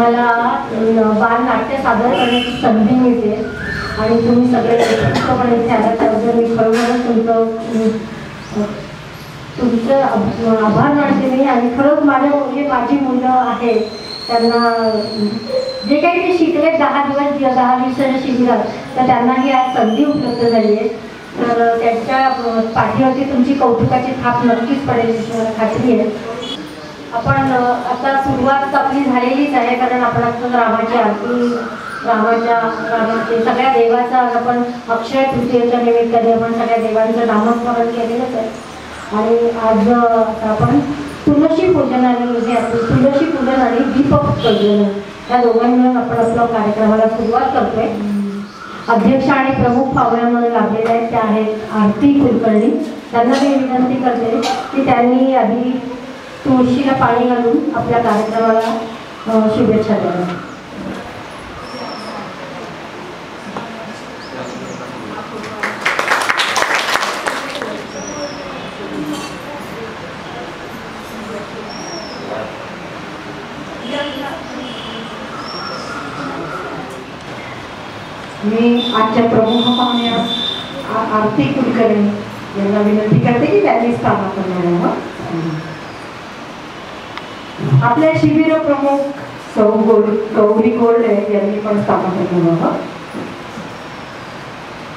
आम्हाला बालनाट्य सादर करण्याची संधी मिळते आणि तुम्ही सगळे एकत्रितपणे इथे आला त्याबद्दल मी खरोखरच तुमचं आभार मानते मी. आणि खरंच माझी मुलं आहेत त्यांना जे काही ते शिकले 10 दिवसाच्या शिबिरात तर त्यांनाही आज संधी उपलब्ध झाली आहे. तर त्यांच्या पाठीवरती तुमची कौतुकाची थाप नक्कीच पडेल याची मला खात्री आहे. आपण आता सुरुवात आपली झालेलीच आहे कारण आपण आता रामाची आरती रामाचे सगळ्या देवाचा आपण अक्षय तृतीयेच्या निमित्ताने आपण सगळ्या देवांचं नामस्मरण केलेलंच आहे. आणि आज आपण तुळशी पूजन आणि दीपक पूजन या दोघांनी मिळून आपण आपल्या कार्यक्रमाला सुरुवात करतोय. अध्यक्ष आणि प्रमुख पाहुण्यांमध्ये लाभलेल्या आहेत त्या आहेत आरती कुलकर्णी. त्यांना मी विनंती करते की त्यांनी आधी तुळशीला पाणी घालून आपल्या कार्यक्रमाला शुभेच्छा द्याव्या. मी आजच्या प्रमुख पाहुण्या आरती कुलकर्णी यांना विनंती करते की त्यांनी स्थानापन्न करावं. आपल्या शिबिर प्रमुख सौ गौरी गोल्डे यांनी पण स्थानापन्न करावं.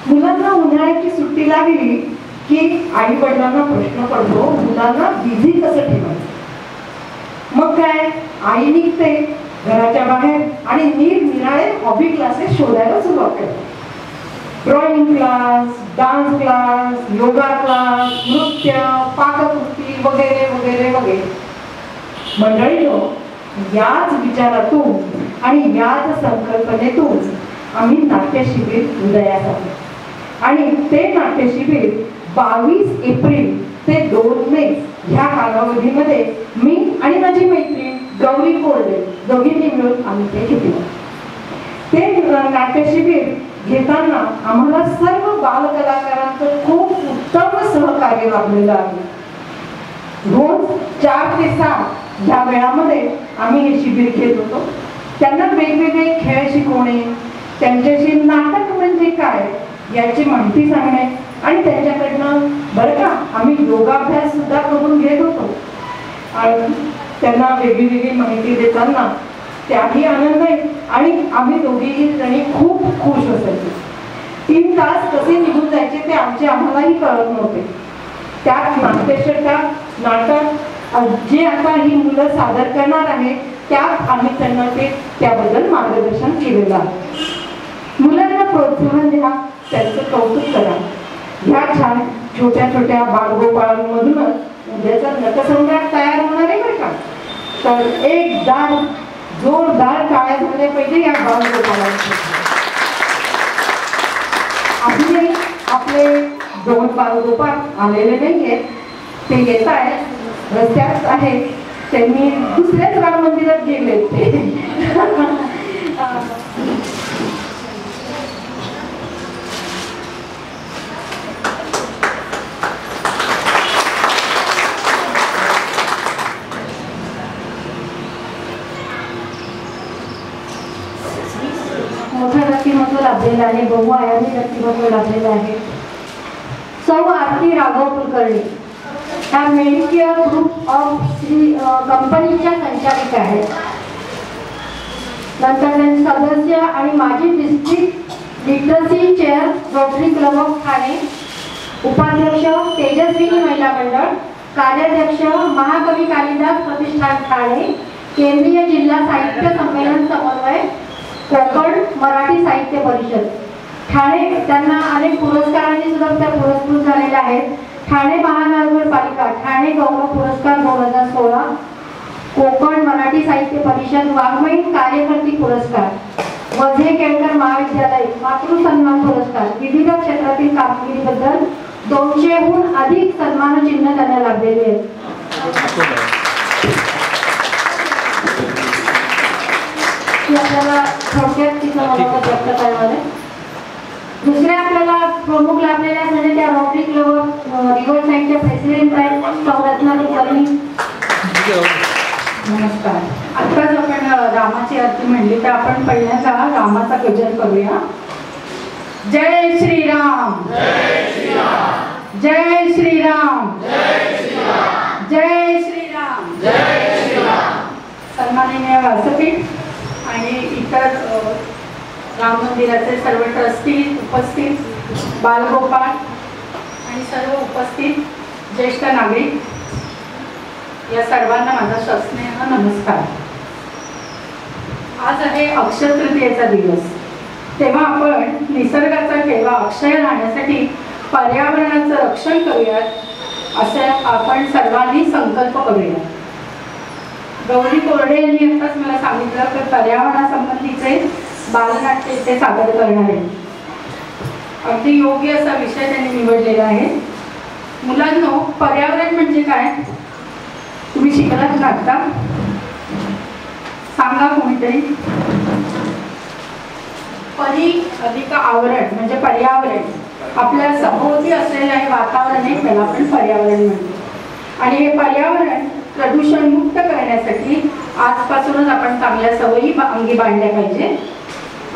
मुलांना उन्हाळ्याची सुट्टी लागली की आई वडिलांना प्रश्न पडतो मुलांना बिझी कसं ठेवायचं. मग काय आई निघते घराच्या बाहेर आणि निरनिराळे हॉबी क्लासेस शोधायला सुरुवात करते. Drawing class, dance class, yoga class, नृत्य, पाककृती वगैरे वगैरे वगैरे. मंडळी याच विचारातून आणि याच संकल्पनेतून आम्ही नाट्य शिबिर उदयास आलो आणि ते नाट्य शिबिर 22 एप्रिल ते 2 मे ह्या कालावधीमध्ये मी आणि माझी मैत्रीण गौरी कोरडे दोघींनी मिळून आम्ही ते घेतलं. ते नाट्य शिबिर घेताना आम्हाला सर्व बालकलाकारांचं खूप उत्तम सहकार्य लाभलेलं आहे. रोज 4 ते 7 ह्या वेळामध्ये आम्ही हे शिबिर घेत होतो. त्यांना वेगवेगळे खेळ शिकवणे, त्यांच्याशी नाटक म्हणजे काय याची माहिती सांगणे आणि त्यांच्याकडनं बरं का आम्ही योगाभ्यास सुद्धा करून घेत होतो. आणि त्यांना वेगळी माहिती देताना त्याही आनंद आहे आणि आम्ही दोघीही जणी खूप खुश असायचो. 3 तास कसे निघून जायचे ते आम्हालाही कळत नव्हते. त्यात नाटक जे आता ही मुलं सादर करणार आहे त्यात आम्ही त्यांना त्याबद्दल मार्गदर्शन केलेलं आहे. मुलांना प्रोत्साहन द्या, त्यांचं कौतुक करा. ह्या छान छोट्या छोट्या बालगोपाळांमधूनच उद्याचा नटसम्राट तयार होणार आहे बरं का. तर एकदा जोरदार टाळ्या झाल्या पाहिजे या बालगोपाळांसाठी. आपले 2 बालगोपाळ आलेले नाहीये, ते येत आहेत रस्त्यात आहेत. त्यांनी दुसऱ्याच राम मंदिरात गेले ते. मोठं व्यक्तिमत्व लाभलेलं आहे, बहुआयामी व्यक्तिमत्व लाभलेलं आहे. सौ आरती राघव कुलकर्णी ह्या मेडिकेअर ग्रुप ऑफ कंपनीच्या संचालिका आहेत. नंतर त्यांचे सदस्य आणि माजी district literacy chair rotary club of Thane, उपाध्यक्ष तेजस्विनी महिला मंडळ, कार्याध्यक्ष महाकवी कालिदास प्रतिष्ठान ठाणे, केंद्रीय जिल्हा साहित्य संमेलन समन्वय कोकण मराठी साहित्य परिषद ठाणे. त्यांना अनेक पुरस्कारांनी सुद्धा त्या पुरस्कृत झालेल्या आहेत. ठाणे महानगरपालिका ठाणे गौरव पुरस्कार 2016, कोकण मराठी साहित्य परिषद वाङ्मयीन कार्यकर्ती पुरस्कार, वझे केळकर महाविद्यालय मातृ सन्मान पुरस्कार. विविध क्षेत्रातील कामगिरीबद्दल 200हून अधिक सन्मान चिन्ह त्यांना लाभलेले आहेत. आपल्याला थोडक्यात तिचं मनोगत व्यक्त करावं आहे. दुसऱ्या आपल्याला प्रमुख लाभलेल्या म्हणजे त्या रोटरी क्लब रिव्हर साईडच्या प्रेसिडेंट आहेत सौरत्ना कुलकर्णी. नमस्कार. आत्ताच आपण रामाची आरती म्हणली तर आपण पहिल्यांदा रामाचा गजर करूया. जय श्रीराम, जय श्रीराम, जय श्रीराम, जय श्रीराम, जय श्रीराम. सन्माननीय व्यासपीठ आणि इतर राम मंदिराचे सर्व ट्रस्टी उपस्थित, बालगोपाळ आणि सर्व उपस्थित ज्येष्ठ नागरिक, या सर्वांना माझा सस्नेह नमस्कार. आज आहे अक्षय तृतीयेचा दिवस. तेव्हा आपण निसर्गाचा ठेवा अक्षय राहण्यासाठी पर्यावरणाचं रक्षण करूयात असे आपण सर्वांनी संकल्प करूया. गौरी कोरडे यांनी आताच मला सांगितलं की पर्यावरणासंबंधीचे बालनाट्य इथे सादर करणार आहे. अगदी योग्य असा विषय त्यांनी निवडलेला आहे. मुलांनो, पर्यावरण म्हणजे काय तुम्ही शिकलात का आता? सांगा कोणीतरी. परी अधिक आवरण म्हणजे पर्यावरण, आपल्या सभोवती असलेलं हे वातावरण आहे, त्याला आपण पर्यावरण म्हणतो. आणि हे पर्यावरण प्रदूषण मुक्त करण्यासाठी आजपासूनच आपण चांगल्या सवयी अंगी बांधल्या पाहिजे.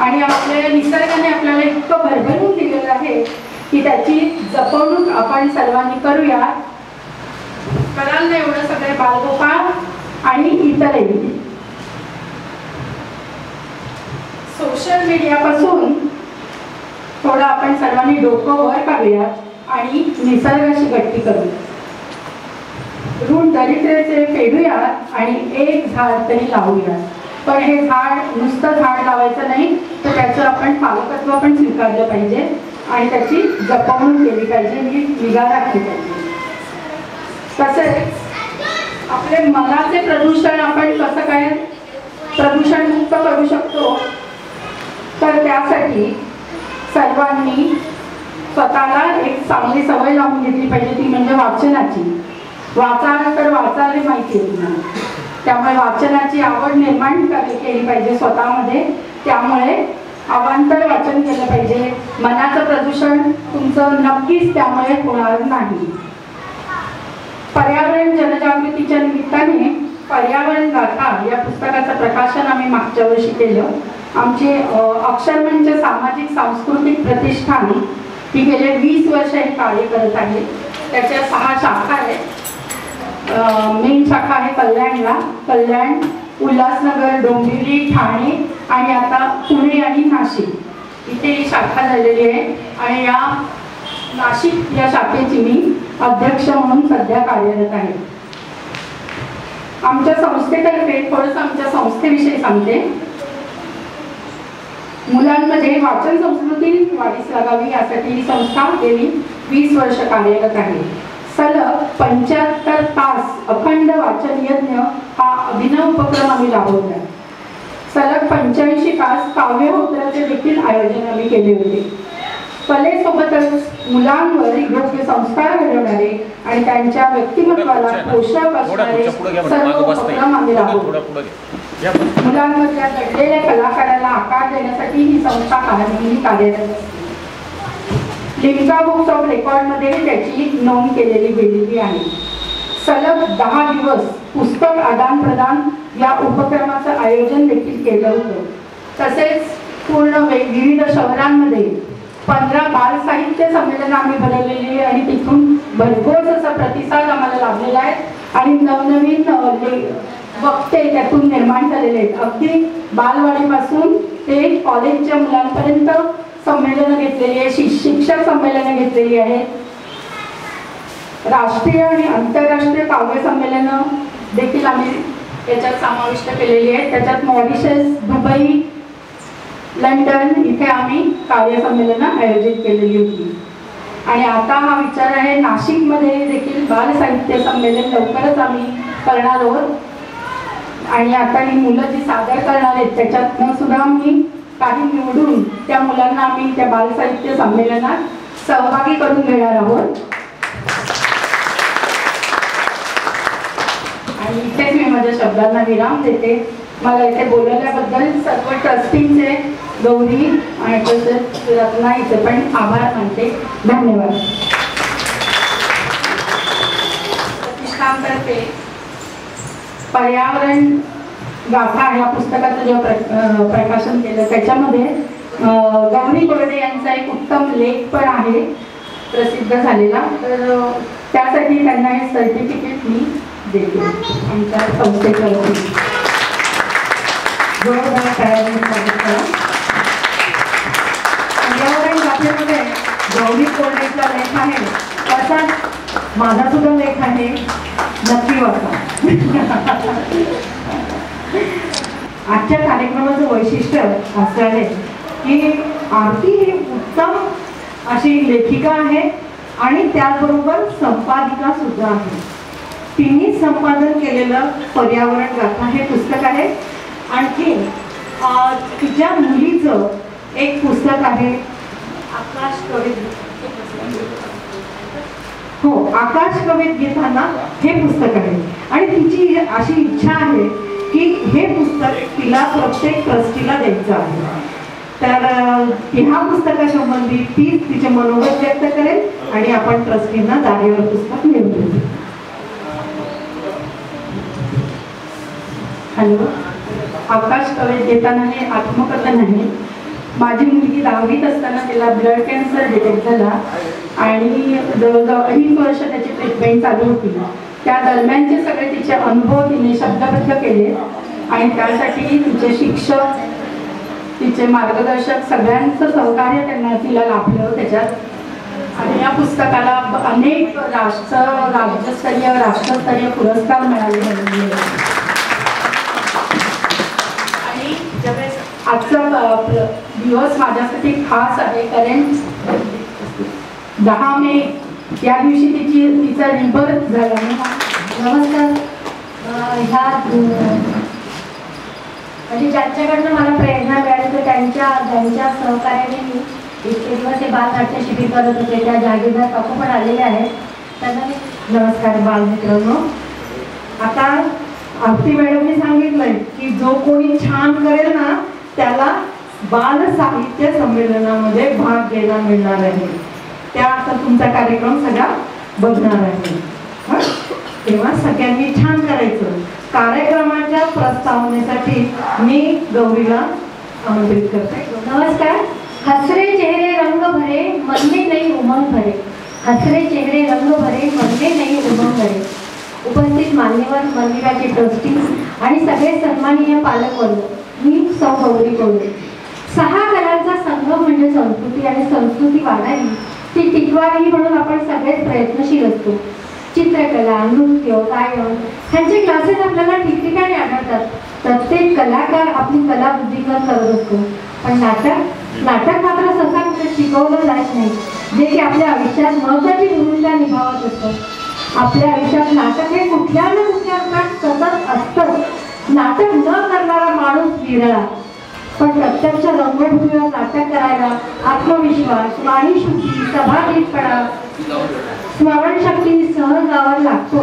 आणि आपल्या निसर्गाने आपल्याला इतकं भरभरून दिलेलं आहे की त्याची जपवणूक आपण सर्वांनी करूया. कराल ना एवढं सगळे बालगोपाळ आणि इतरही. सोशल मीडियापासून थोडं आपण सर्वांनी डोकं वर काढूया आणि निसर्गाशी गट्टी करूया. ऋण दरिद्रचे फेडूया आणि एक झाड तरी लावूया. पण हे झाड नुसतं झाड लावायचं नाही, तर त्याचं आपण पालकत्व पण स्वीकारलं पाहिजे आणि त्याची जपवणूक केली पाहिजे, निगा राखली पाहिजे. तसेच आपले मनाचे प्रदूषण आपण कसं काय प्रदूषण मुक्त करू शकतो, तर त्यासाठी सर्वांनी स्वतःला एक चांगली सवय लावून घेतली पाहिजे, ती म्हणजे वाचनाची. वाचायला तर वाचायला माहिती आहे तुम्हाला, त्यामुळे वाचनाची आवड निर्माण केली पाहिजे स्वतःमध्ये. त्यामुळे अवांतर वाचन केलं पाहिजे. मनाचं प्रदूषण तुमचं नक्कीच त्यामुळे होणार नाही. पर्यावरण जनजागृतीच्या निमित्ताने पर्यावरण गाथा या पुस्तकाचं प्रकाशन आम्ही मागच्या वर्षी केलं. आमचे अक्षरमंच सामाजिक सांस्कृतिक प्रतिष्ठान ही गेले 20 वर्ष हे कार्य करत आहे. त्याच्या 6 शाखा आहेत. मेन शाखा आहे कल्याणला, कल्याण, उल्हासनगर, डोंबिवली, ठाणे आणि आता पुणे आणि नाशिक इथे ही शाखा झालेली आहे. आणि या नाशिक या शाखेची मी अध्यक्ष म्हणून सध्या कार्यरत आहे. आमच्या संस्थेतर्फे थोडंसं आमच्या संस्थेविषयी सांगते. मुलांमध्ये वाचन संस्कृती वाढीस लागावी यासाठी ही संस्था गेली 20 वर्ष कार्यरत आहे. सलग 75 तास अखंड वाचन यज्ञ हा अभिनव उपक्रम आम्ही राबवला. सलग 85 तास काव्यहोत्राचे देखील आयोजन आम्ही केले होते. कलेसोबतच मुलांवर योग्य संस्कार घडवणारे आणि त्यांच्या व्यक्तिमत्वाला पोषक असणारे सर्व उपक्रम आम्ही राबवतो. मुलांमधल्या घडलेल्या कलाकाराला आकार देण्यासाठी ही संस्था कार्यरत असते. लिम्का बुक्स ऑफ रेकॉर्डमध्ये त्याची नोंद केलेली गेलेली आहे. सलग 10 दिवस पुस्तक आदान प्रदान या उपक्रमाचं आयोजन देखील केलं होतं. तसेच पूर्ण विविध शहरांमध्ये 15 बाल साहित्य संमेलन आम्ही भरवलेली आहे आणि तिथून भरघोस असा प्रतिसाद आम्हाला लाभलेला आहे. आणि नवनवीन वक्ते त्यातून निर्माण झालेले आहेत. अगदी बालवाडीपासून ते कॉलेजच्या मुलांपर्यंत संमेलनं घेतलेली आहे, शिक्षक संमेलनं घेतलेली आहेत. राष्ट्रीय आणि आंतरराष्ट्रीय काव्य संमेलनं देखील आम्ही त्याच्यात समाविष्ट केलेली आहेत. त्याच्यात मॉरिशस, दुबई, लंडन इथे आम्ही कार्यसंमेलनं आयोजित केलेली होती. आणि आता हा विचार आहे नाशिकमध्ये देखील बाल साहित्य संमेलन लवकरच आम्ही करणार आहोत. आणि आता ही मुलं जी सादर करणार आहेत त्याच्यातनं सुद्धा आम्ही काही निवडून त्या मुलांना आम्ही त्या बाल साहित्य संमेलनात सहभागी करून घेणार आहोत. आणि इथेच मी माझ्या शब्दांना विराम देते. मला इथे बोलवल्याबद्दल सर्व ट्रस्टींचे, गौरी आणि तसेच रत्ना इथे पण आभार मानते. धन्यवाद. प्रतिष्ठानतर्फे पर्यावरण गाथा या पुस्तकाचं जेव्हा प्रकाशन केलं त्याच्यामध्ये गौरी कोरडे यांचा एक उत्तम लेख पण आहे प्रसिद्ध झालेला, तर त्यासाठी त्यांना हे सर्टिफिकेट मी देते आमच्या संस्थेच्या वतीने. जोरदार तयारी पर्यावरण गाथेमध्ये गौरी कोरडेचा लेख आहे, तसाच माझा सुद्धा लेख आहे, नक्की वाचा. आजच्या कार्यक्रमाचं वैशिष्ट्य असं आहे की आरती ही उत्तम अशी लेखिका आहे आणि त्याचबरोबर संपादिका सुद्धा आहे. तिने संपादन केलेलं पर्यावरण गाथा हे पुस्तक आहे. आणखी तिच्या मुलीचं एक पुस्तक आहे, आकाश कवित, हो आकाश कवित घेताना हे पुस्तक आहे. आणि तिची अशी इच्छा आहे की हे पुस्तक तिला प्रत्येक ट्रस्टीला द्यायचं आहे. तर ह्या पुस्तकासंबंधी ती तिचे मनोगत व्यक्त करेल आणि आपण ट्रस्टींना जागेवर पुस्तक मिळवून देऊ. हॅलो, आकाश कवित घेताना हे आत्मकथन आहे. माझी मुलगी 10वीत असताना तिला ब्लड कॅन्सर डिटेक्ट झाला आणि जवळजवळ 2.5 वर्ष त्याची ट्रीटमेंट चालू होती. त्या दरम्यानचे सगळे तिचे अनुभव तिने शब्दबद्ध केले आणि त्यासाठी तिचे शिक्षक, तिचे मार्गदर्शक सगळ्यांचं सहकार्य त्यांना तिला लाभलं त्याच्यात. आणि या पुस्तकाला अनेक राज्यस्तरीय राष्ट्रस्तरीय पुरस्कार मिळाले. आणि ज्यावेळेस आजचा दिवस माझ्यासाठी खास आहे कारण 10 मे या दिवशी तिचा रिबर्थ झाला. नमस्कार. ह्या म्हणजे ज्यांच्याकडनं मला प्रेरणा मिळाली तर त्यांच्या सहकार्याने मी इतके दिवस हे बालनाट्य शिबिर करत होते. त्या जागीरदार काकू पण आलेले आहेत, त्यांना नमस्कार बालमित्रांनो. आता आरती मॅडमने सांगितलंय की जो कोणी छान करेल ना त्याला बाल साहित्य संमेलनामध्ये भाग घ्यायला मिळणार आहे. त्या आता तुमचा कार्यक्रम सगळा बघणार आहे. तेव्हा सगळ्यांनी छान करायचं. कार्यक्रमाच्या प्रस्तावनेसाठी मी गौरीला आमंत्रित करते. नमस्कार. हसरे चेहरे रंग भरे मन में नई उमंग भरे. हसरे चेहरे रंग भरे मन में नई उमंग भरे. उपस्थित मान्यवर मंदिराचे ट्रस्टी आणि सगळे सन्माननीय पालकवर्ग, मी सौ गौरी कोरडे. 6 कलांचा संगम म्हणजे संस्कृती आणि संस्कृती वाढावी ती टिकवावी म्हणून आपण सगळेच प्रयत्नशील असतो. चित्रकला, नृत्य, गायन ह्यांचे क्लासेस आपल्याला ठिकठिकाणी आढळतात. प्रत्येक कलाकार आपली कला बुद्धिकर करत असतो. पण नाटक मात्र सहसा कुठे शिकवलं जात नाही, जे की आपल्या आयुष्यात महत्त्वाची भूमिका निभावत असतं. आपल्या आयुष्यात नाटक हे कुठल्या ना कुठल्या रूपात सतत असतं. नाटक न करणारा माणूस विरळा, पण प्रत्यक्ष रंगभूमीवर नाटक करायला आत्मविश्वास, वाणीशुद्धी, सभागीतपणा, स्मरणशक्ती सहजावर लागतो.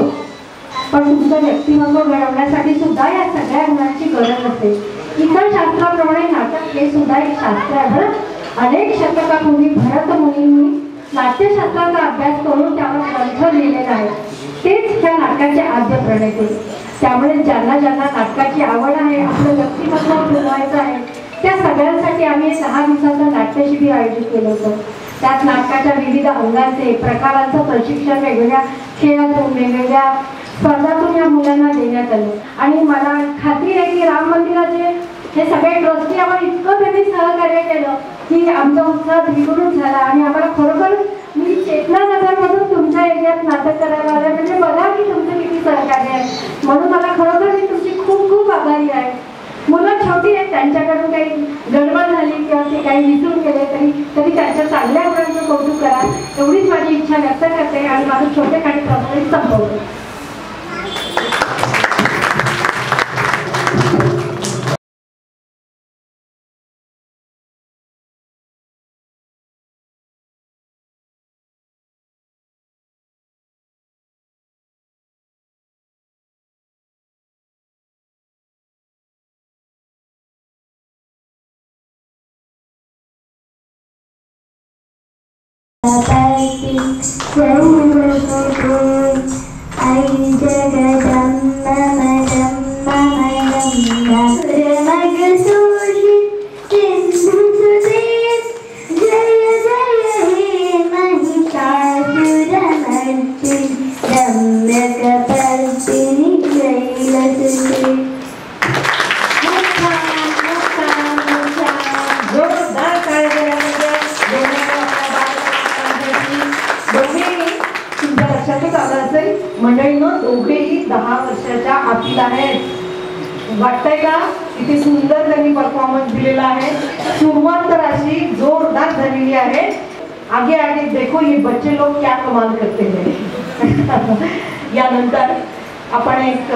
पण तुमचं व्यक्तिमत्व घडवण्यासाठी सुद्धा या सगळ्या गुणांची गरज असते. इतर शास्त्राप्रमाणे नाटक हे सुद्धा एक शास्त्र आहे. अनेक शतकापूर्वी भरत मुनींनी नाट्यशास्त्राचा अभ्यास करून त्यावर ग्रंथ लिहिलेला आहे. तेच त्या नाटकाचे आद्य प्रणेते. त्यामुळे ज्यांना ज्यांना नाटकाची आवड आहे, आपलं व्यक्तिमत्व फुलवायचं आहे, त्या सगळ्यांसाठी आम्ही 10 दिवसाचं नाट्य शिबिर आयोजित केलं होतं. त्यात नाटकाच्या विविध अंगांचे प्रकारांचं प्रशिक्षण वेगवेगळ्या खेळातून, वेगवेगळ्या स्पर्धातून या मुलांना देण्यात आलं. आणि मला खात्री आहे की राम मंदिराचे हे सगळे ट्रस्टी आम्हाला इतकं त्यांनी सहकार्य केलं की आमचा उत्साह द्विगुणित झाला. आणि आम्हाला खरोखर मी चेतनानगरमधून तुमच्या एरियात नाटक करायला आलं म्हणजे बघा की तुमचं किती सहकार्य आहे. म्हणून मला खरोखर मी तुमची खूप खूप आभारी आहे. मुलं छोटी आहेत, त्यांच्याकडून काही गडबड झाली किंवा ते काही विसरून गेले तरी त्यांच्या चांगल्या गुणांचं कौतुक करा, एवढीच माझी इच्छा व्यक्त करते आणि माझं छोटेखानी प्रमाणे संपवते. I मंडळीनं दोघेही 10 वर्षाच्या आतील आहेत. वाटतंय का किती सुंदर त्यांनी परफॉर्मन्स दिलेला आहे. सुरुवात तर अशी जोरदार झालेली आहे. आगे आगे देखो ये बच्चे लोग क्या कमाल करते हैं. यानंतर आपण एक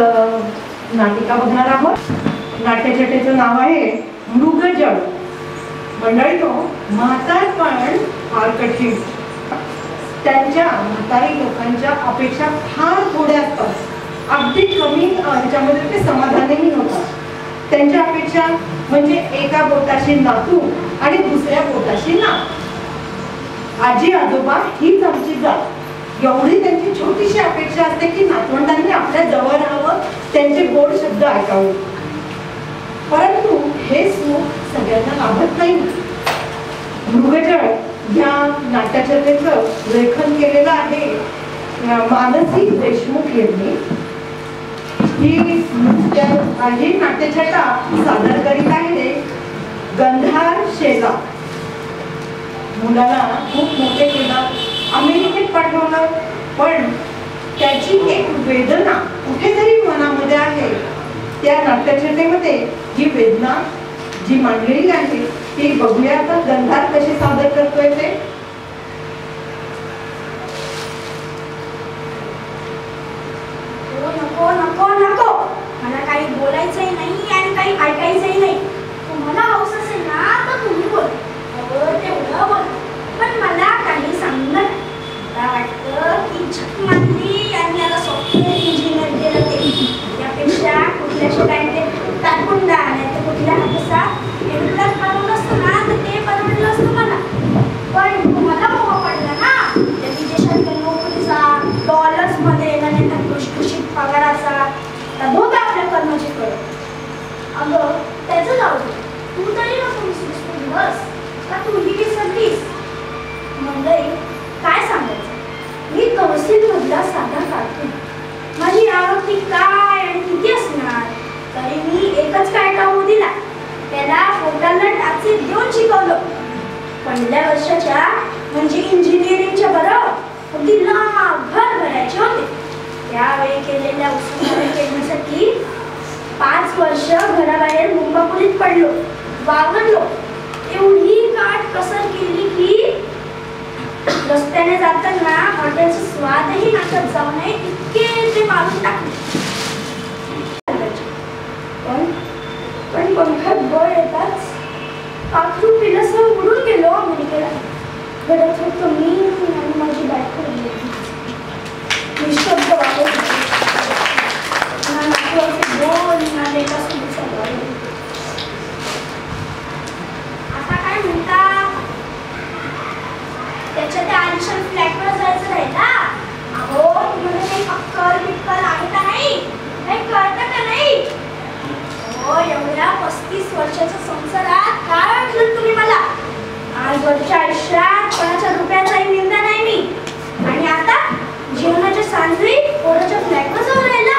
नाटिका बघणार आहोत. नाट्यछटेचं नाव आहे मृगजळ. मंडळी तो म्हातारपण फार कठीण. त्यांच्या म्हातारी लोकांच्या अपेक्षा फार थोड्या असतात. अगदी कमी ह्याच्यामध्ये ते समाधानही होतात. त्यांच्या अपेक्षा म्हणजे एका बोटाशी नातू आणि दुसऱ्या बोटाशी नात. आजी आजोबा हीच आमची जात, एवढी त्यांची छोटीशी अपेक्षा असते की नातवंडांनी आपल्या जवळ राहावं, त्यांचे गोड शब्द ऐकावे. परंतु हे सुख सगळ्यांना लाभत नाही. मृगजळ या नाट्यछटेचं लेखन केलेलं आहे मानसी देशमुख यांनी. ही नाट्यछटा सादर करीत आहे गंधार शेला. मुलाला खूप मोठे केलं, अमेरिकेत पाठवलं, पण त्याची एक वेदना कुठेतरी मनामध्ये आहे. त्या नाट्यछटेमध्ये ही वेदना जी मांडलेली आहे ती बघूया. आता गंधार कशी सादर करतोय ते. नको नको नको, मला काही बोलायचंही नाही आणि काही ऐकायचंही नाही. तुम्हाला हौस असेल ना तर तुम्ही बोल, तेवढं बोल, पण मला काही सांगू नका. मला वाटतं की झकमांनी यांनी आता सॉफ्टवेअर इंजिनियर केलं ते. त्यापेक्षा कुठल्या ठिकाणी ते तारकुंडा नाही तर कुठल्या कसा एवढंच बनवलं असतं ना तर ते परवडलं असतं मला. पण तुम्हाला मोह पडला ना त्या विदेशातल्या नोकरीचा, डॉलर्समध्ये येणाऱ्या खुशखुशीत पगाराचा, त्या धोका आपल्या कर्माची कळत. अगं त्याचं जाऊ दे, तू तरी नको विसरूस बस का तूही विसरलीस. मंडळी काय सांगायचं, मी तहसीलमधला साधा काढतो. माझी आवडती काय आणि किती असणार, तरी मी एकच काय टाकू दिला, त्याला पोटाला टाचे देऊन शिकवलं. पहिल्या वर्षाच्या म्हणजे इंजिनिअरिंगच्या बरोबर अगदी लाखभर भरायचे होते. त्यावेळी केलेल्या उसळी केल्यासाठी 5 वर्ष घराबाहेर मुंबापुरीत पडलो, वावरलो. एवढी काट कसर केली की रस्त्याने जाताना हॉटेलचा स्वादही नाकात जाऊ नये इतके ते मारून टाकले. पण पंखात बळ येताच पाखरू पिलासह उडून गेलो अमेरिकेला. घरात फक्त मी आणि माझी बायको निशब्द वापरत ना नातवाचे बोल ना लेकासुद्धा चालवले. आता काय म्हणता, त्याच्या त्या आलिशान फ्लॅटवर जायचं राहिला. अहो तुम्हाला काही अक्कल बिक्कल आहे का नाही, काही कळतं का नाही. हो एवढ्या 35 वर्षाच्या संसारात काय वाटलं तुम्ही मला. आजवरच्या आयुष्यात कोणाच्या रुपयाचाही निंदा नाही मी. आणि आता जीवनाच्या सांजरी पोराच्या फ्लॅटवर जाऊन राहिला.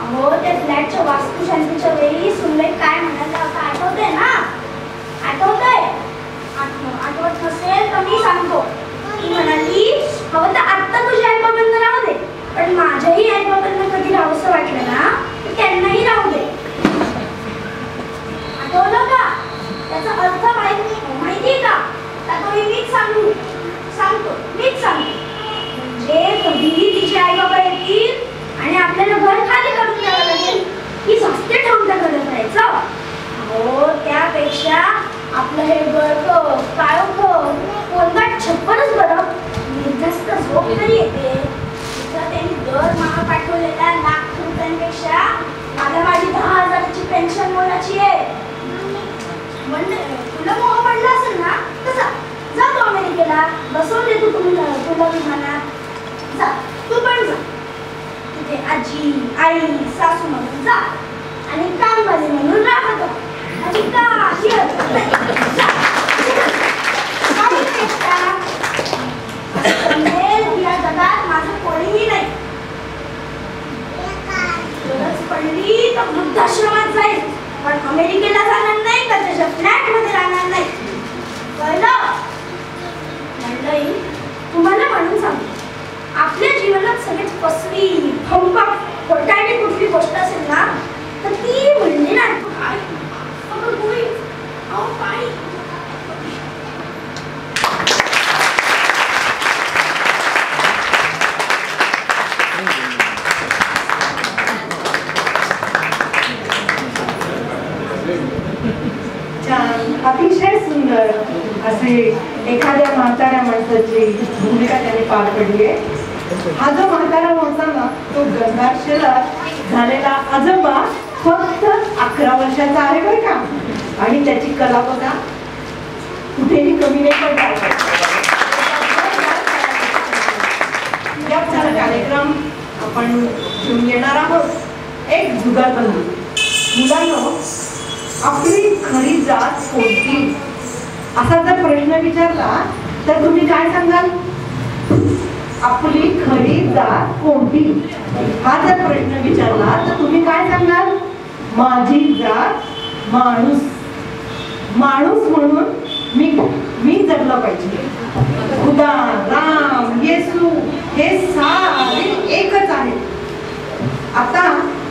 अहो त्या फ्लॅटच्या वास्तुशांतीच्या वेळी सुनबाई काय म्हणायचं आता आठवतंय ना. आठवतंय, आठवत नसेल तर मी सांगतो. ती म्हणाली हवं तर आत्ता तुझ्या आईबाबांना राहू दे, पण माझ्याही आईबाबांना कधी राहूसं वाटलं ना तर त्यांनाही राहू दे. आठवलं का, त्याचा अर्थ माहिती का. आता मीच सांगतो मीच सांगतो. म्हणजे कधीही तिचे आईबाबा येतील आणि आपल्याला घर खाली करून द्यावं लागेल की जास्ती ठेवून त्या घरात राहायचं. हो त्यापेक्षा आपलं हे घर कोणता छप्परच बरं, निर्धास्त झोप तरी येते. तिथं त्यांनी दरमहा पाठवलेल्या लाख रुपयांपेक्षा मला माझी 10,000ची पेन्शन मोलाची आहे. म्हणजे तुला मोह पडला असेल ना तर जा तू अमेरिकेला, बसवून देतो तुला विमानात. जा तू पण जा, तिथे आजी आई सासू म्हणून जा आणि कामवाली म्हणून राहतो. माझी काही हरकत नाही. या जगात माझं कोणीही नाही. गरज पडली तर वृद्धाश्रमात जाईल, पण अमेरिकेला जाणार नाही तर त्याच्या फ्लॅट मध्ये राहणार नाही. कळलं मंडळी. तुम्हाला सांगतो. आपल्या जीवनात सगळ्यात फसवी फंपा खोटारडी कुठली गोष्ट असेल ना तर ती म्हणजे नाटक. अगं गोळी, अहो पाणी. अतिशय सुंदर असे एखाद्या म्हाताऱ्या माणसाची भूमिका त्याने पार पडली आहे. हा जो म्हातारा होता ना तो गंगाक्षरात झालेला आजोबा फक्त 11 वर्षाचा आहे बरं का. आणि त्याची कला बघा कुठेही कमी नाही पडला. याचा कार्यक्रम आपण घेऊन येणार आहोत एक जुगलबंदी. मुलांनो, आपली खरी जात कोणती असा जर प्रश्न विचारला तर तुम्ही काय सांगाल? आपली खरी जात कोणती हा जर प्रश्न विचारला तर तुम्ही काय सांगाल? माझी जात माणूस. माणूस म्हणून मी जगलं पाहिजे. खुदा, राम, येसू हे सारे एकच आहे. आता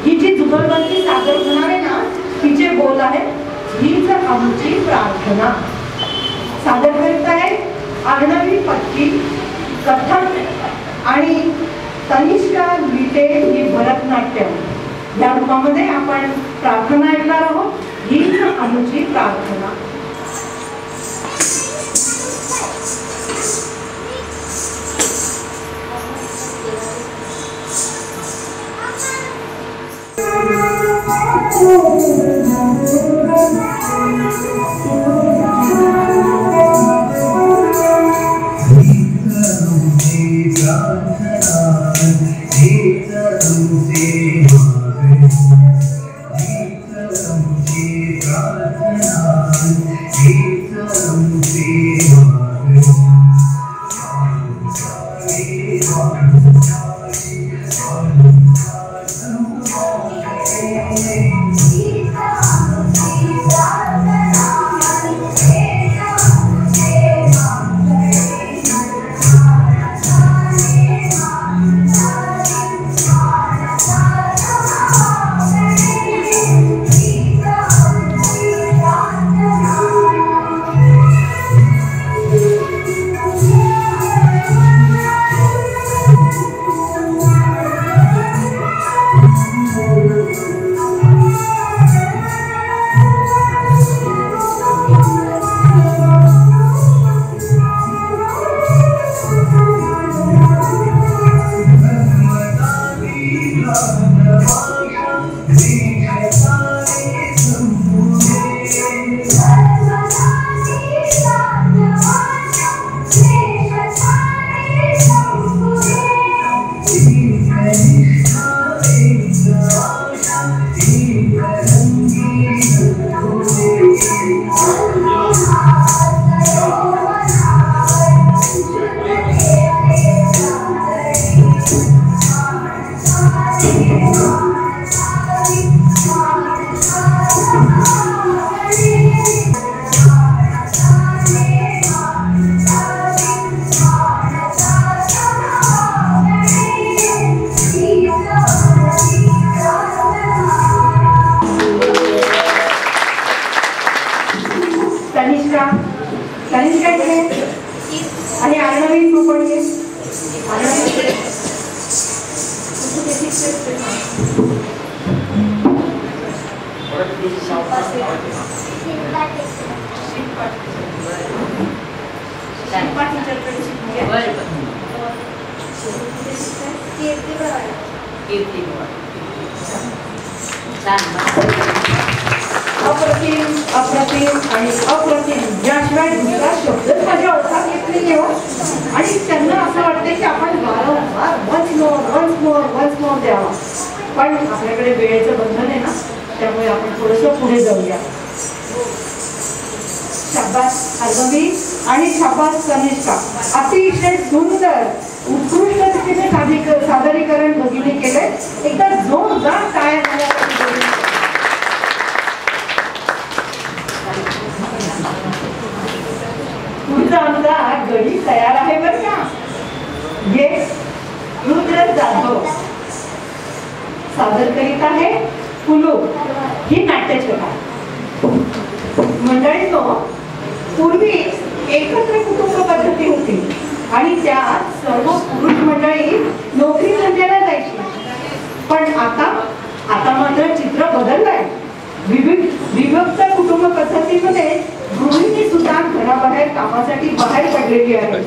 ही जी जुगलबंदी सादर होणार आहे ना तिचे बोल आहेत हीच आमची प्रार्थना. सादर करीत आहे आर्णवी पत्की, कथक आणि तनिष्का लिटे ही भरतनाट्यम. या रूपामध्ये आपण प्रार्थना ऐकणार आहोत. हीच आमची प्रार्थना. आणि आर्णवी तू पण घे. अप्रतिम अप्रतिम आणि अप्रतिम याशिवाय दुसरा शब्दच माझ्या ओळखात येत नाही हो. आणि त्यांना असं वाटतं की आपण वारंवार वन्स मोर द्यावा. पण आपल्याकडे वेळेचं बंधन आहे ना त्यामुळे आपण थोडंसं पुढे जाऊया. शाबास आर्णवी आणि शाबास तनिष्का. अतिशय सुंदर उत्कृष्ट रीतीने सादरीकरण भगिनी केले. एकदा जोरदार टाळ्या झाल्या. पुढचा आमचा गडी तयार आहे बरं का. येस, रुद्र जाधव सादर करीत आहे फुलो ही नाट्यछटा. मंडळींनो, पूर्वी एकत्र कुटुंब पद्धती होती आणि त्यात सर्व पुरुष मंडळी नोकरी धंद्याला जायची. पण आता मात्र चित्र बदललंय. विभक्त कुटुंब पद्धतीमध्ये गृहिणी सुद्धा घराबाहेर कामासाठी बाहेर पडलेली आहे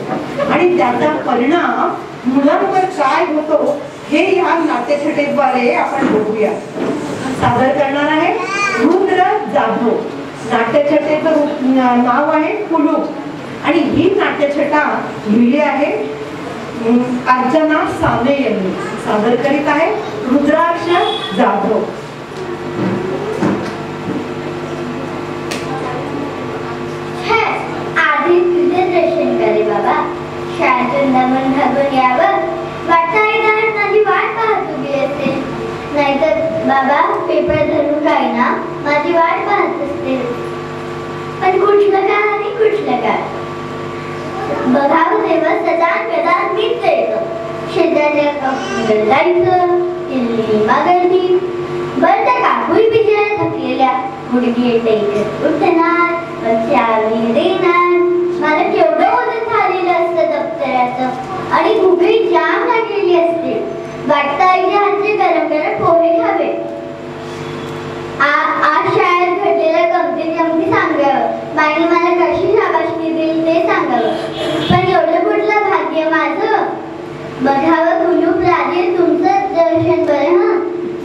आणि त्याचा परिणाम मुलांवर काय होतो हे या नाट्यछटेद्वारे आपण बघूया. सादर करणार आहे रुद्र जाधव. नाट्यछटेचं नाव आहे फुलू आणि ही नाट्यछटा लिहिली आहे अर्चना साने यांनी. सादर करीत आहे रुद्राक्ष जाधव. आधी तुझे दर्शन करे बाबा. शाळेतून दमन भागून यावं वाटतं माझी वाट पाहत उभी असेल. नाहीतर बाबा पेपर धरून काय ना माझी वाट पाहत असते. पण कुठलं काय आणि कुठलं काय बघावं तेव्हा सदा कदा मीच जायचं. शेजारच्या कंपनीकडे जायचं. किल्ली मागणी बरं त्या काकूही बिचाऱ्या थकलेल्या. मुलगी येते उठणार चावी देणार. मला केवढं वजन झालेलं असतं दप्तराचं आणि भुकही जाम लागलेली असते. वाटतं आईच्या हातचे गरम गरम पोहे खावे. आज शाळेत घडलेल्या गमती सांगावं. बाईने मला कशी शाबासकी दिली ते सांगावं. पण एवढं कुठलं भाग्य माझं. बघावं कुलूप राजे तुमचं दर्शन बरं. हा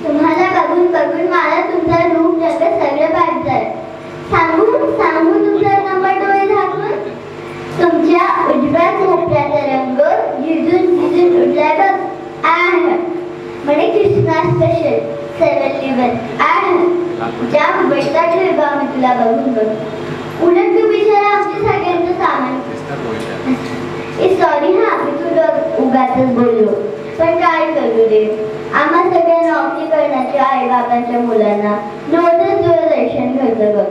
तुम्हाला बघून बघून मला तुमचं रूप जगत सगळं पाहतंय. सांगू तुमचा नंबर डोळे झाकून. तुमच्या उजव्या कोपऱ्याचा रंग झिजून उडलाय बघ. म्हणे कृष्णा स्पेशल 711 ज्या बैठा ठेवा मी तुला बघून बघ. उलट तू बिचारा आमच्या सगळ्यांचं सामान. सॉरी हा मी तुला उगाचच बोललो. पण काय करू रे, आम्हा सगळ्या नोकरी करण्याच्या आई बाबांच्या मुलांना रोजच दूरदर्शन घडतं बघ.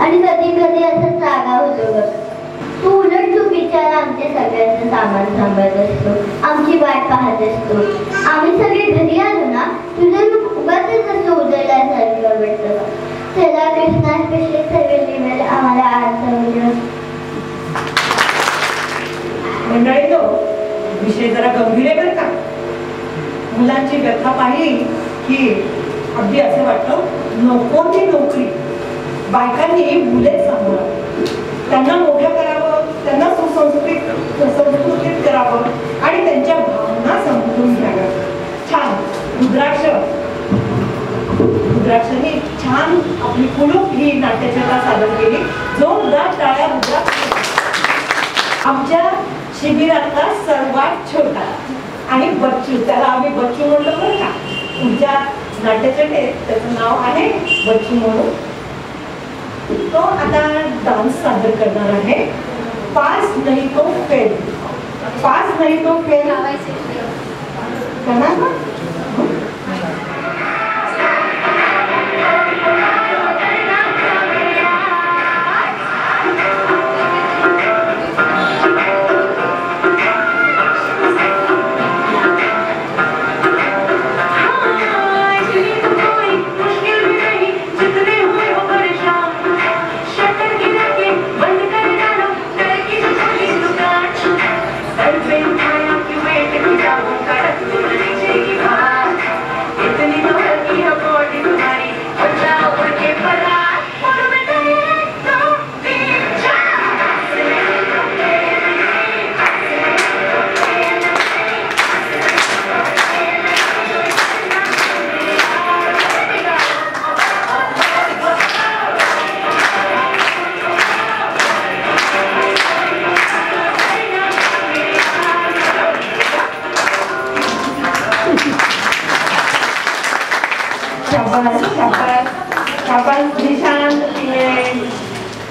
आणि कधी कधी असं जागा होतो बघ. तू बिचारा आमच्या सगळ्यांचं सामान सांभाळत असतो. आमची वाट पाहत असतो. आम्ही सगळे घरी आलो ना तुझं रूप उगाचच असं उजळल्यासारखं वाटतं. चला कृष्णा स्पेशल 711 आम्हाला आज समजलं. मंडळींनो, विषय जरा गंभीर आहे बरं का. मुलांची व्यथा पाहिली की अगदी असं वाटतं नको ती नोकरी. बायकांनी मुले सांभाळावं, त्यांना मोठं करावं, त्यांना सुसंस्कृत करावं आणि त्यांच्या भावना समजून घ्याव्या. छान रुद्राक्षांनी छान आपली कुलूप ही नाट्यछटा सादर केली. जोरदार टाळ्या रुद्राक्ष. आमच्या शिबिरातला सर्वात छोटा आणि बच्चू, त्याला आम्ही बच्चू म्हणलो बरं का. तुमच्या नाट्यछटेत त्याचं नाव आहे बच्चू म्हणून. तो आता डान्स सादर करणार आहे. पास नहीं तो फेल. पास नहीं तो फेल करणार ना.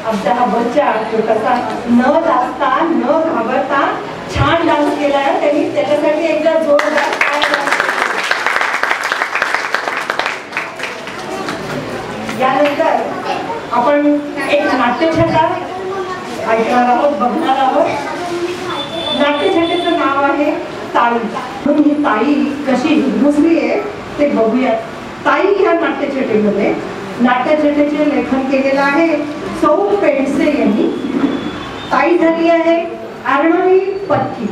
आमचा हा बच्चा छोटासा न लाजता न घाबरता छान डान्स केलाय. त्यांनी त्याच्यासाठी एकदा जोरदार टाळ्या. यानंतर आपण एक नाट्यछटा ऐकणार आहोत, बघणार आहोत. नाट्यछटेचं नाव आहे ताई. म्हणून ही ताई कशी घुसली आहे ते बघूयात. ताई ह्या नाट्यछटेमध्ये नाट्यछटेचे लेखन केलेलं आहे सौ पेंडसे यांनी. ताई झाली आहे अर्णवी पत्की.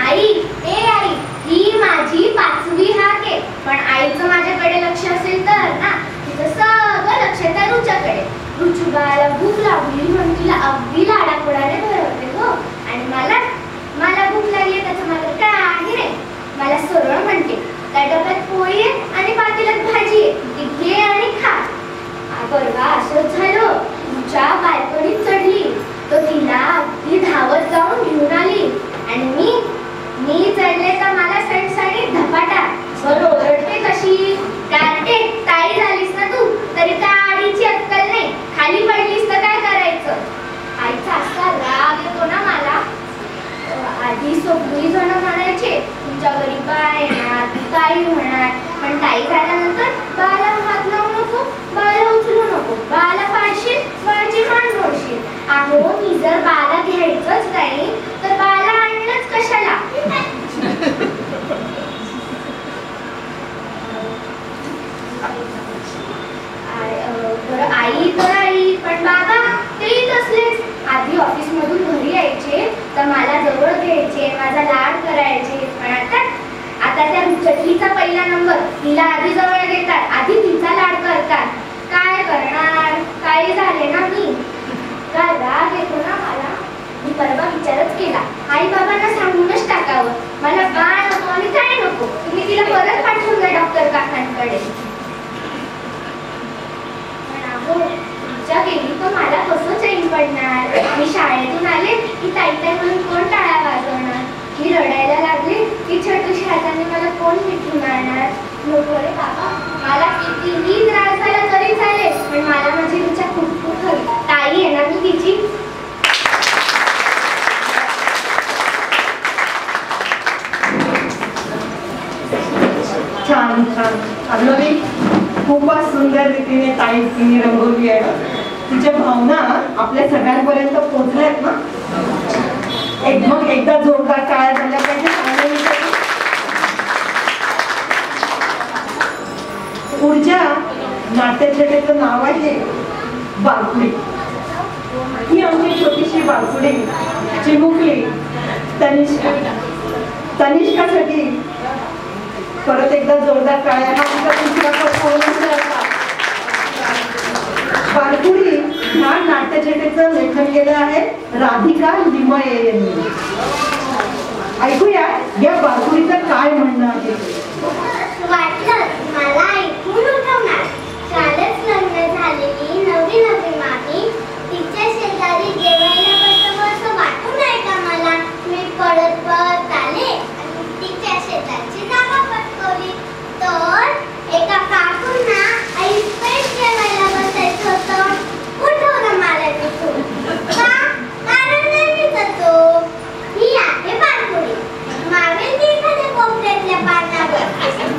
आई, ए आई, ही माझी 5वी हाक आहे. पण आईचं माझ्याकडे लक्ष असेल तर ना, तिचं सगळं लक्ष त्या रुच्याकडे. रुचू बाळाला भूक लागली म्हणून तिला अगदी लाडाकोडाने भरवते हो. आणि मला भूक लागली त्याचं मात्र काही नाही. मला सरळ म्हणते, त्या डब्यात पोळी आहे आणि पातेल्यात भाजी आहे, ती घे आणि खा. परवा असंच झालं. रुच्या बाल्कनीत चढली तो तिला अगदी धावत जाऊन घेऊन आली. आणि मी चढले तर मला सणसणीत धपाटा. बरं ओरडते कशी, कार्टे ताई झालीस ना तू, तरी त्या आडीची अक्कल नाही. खाली पडलीस तर काय करायचं. आईचा असा राग येतो ना मला. आधी सगळी जण म्हणायचे तुमच्या घरी बाळ येणार, ताई होणार. पण ताई झाल्यानंतर बाळाला हात लावू नको, बाळाला उचलू नको, बाळाला पाडशील, बाळाची मान मोडशील. अहो, मी जर बाळाला घ्यायचंच नाही तर बाळाला आणलंच कशाला. बरं आई तर आई, पण बाबा तेही तसलेच. आधी ऑफिस मधून घरी यायचे तर मला जवळ घ्यायचे, माझा लाड करायचे. पण आता त्या रुचकीचा पहिला नंबर तिला आधी जवळ घेतात, आधी तिचा लाड करतात. काय करणार, काय झाले ना मी. काय राग येतो ना मला. मी परवा विचारच केला, आई बाबांना सांगूनच टाकावं मला बाळ नको आणि काय नको, तुम्ही तिला परत पाठवून द्या डॉक्टर काकांकडे. गेली तर मला कसं चैन पडणार. मी शाळेतून आले की ताई ताई म्हणून कोण टाळा वाजवणार. मी रडायला लागले की छोटूशी हाताने मला कोण मिठून आणणार. नको रे बाबा, मला कितीही त्रास झाला तरी चालेल, पण मला माझी रुचा खूप खूप हवी. ताई आहे ना मी तिची. छान छान. अर्णवी खूपच सुंदर रीतीने ताई तिने रंगवली आहे. तिच्या भावना आपल्या सगळ्यांपर्यंत पोहोचल्यात ना. मग एकदा जोरदार टाळ्या झाल्या पाहिजे. पुढच्या नाट्यछटेचं नाव आहे बालकुडी. ही आमची छोटीशी बालकुडी चिमुकली तनिष्कासाठी परत एकदा जोरदार टाळ्या. बालकुडी ह्या नाट्यछटेचं लेखन केलं आहे राधिका लिमये यांनी. ऐकूया या बालकुडीचं काय म्हणणं आहे. वाटलं मला ऐकून उठवणार. कालच लग्न झालेली नवी मामी तिच्या शेजारी जेवायला बसावं असं वाटून आहे का मला. मी पळत पळत आले आणि तिच्या शेजारची जागा पटकवली. तर एका काकूंना ऐसपैस जेवायला बसायचं होतं. उठवलं मला तिथून. का? कारण नेहमीच तो ही आहे बालकुडी. मावेल ती एखाद्या कोपऱ्यातल्या पानावर.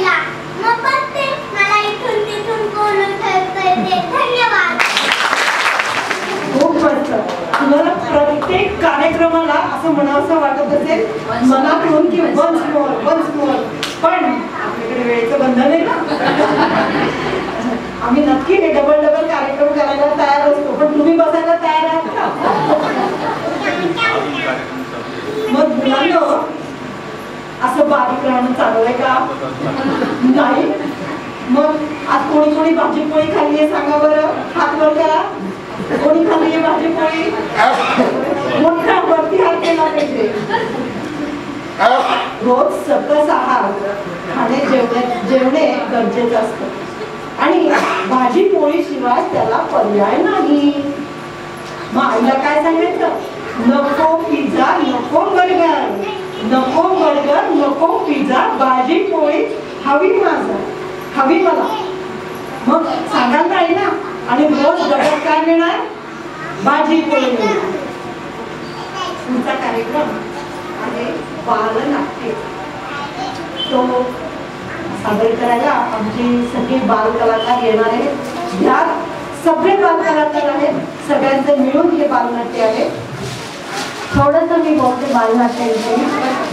बोलला. मग बघते मला इथून तिथून कोण ठरतंय ते. धन्यवाद. खूप मस्त. तुम्हाला प्रत्येक कार्यक्रमाला असं म्हणावंसं वाटत असेल मनाकडून की वन्स मोर. पण आपल्याकडे वेळेचं बंधन आहे ना. आम्ही नक्की हे डबल कार्यक्रम करायला तयार असतो, पण तुम्ही बसायला तयार आहात का? मग मुलांना असं बारीक राहणं चालू आहे का? नाही. मग आज कोणी भाजी पोळी खाल्ली आहे सांगा बरं, हात वर करा. कोणी खाल्ली आहे भाजी पोळी? मोठ्या वरती हात केला पाहिजे. रोज सकस आहार जेवणे गरजेचं असतं आणि भाजी पोळी शिवाय त्याला पर्याय नाही. मग आईला काय सांगायचं? नको पिझ्झा, नको बर्गर, नको पिझ्झा, भाजी पोळी हवी मला. मग सांगाल ना आई ना. आणि रोज डब्यात काय मिळणार? भाजी पोळी मिळणार. तुमचा कार्यक्रम आहे बालनाट्य. तो सादर करायला आमचे सगळे बाल कलाकार येणार आहेत. यात सगळे बाल कलाकार आहेत, सगळ्यांचे मिळून हे बालनाट्य आहे. थोडंसं मी बोलते बालनाट्याविषयी.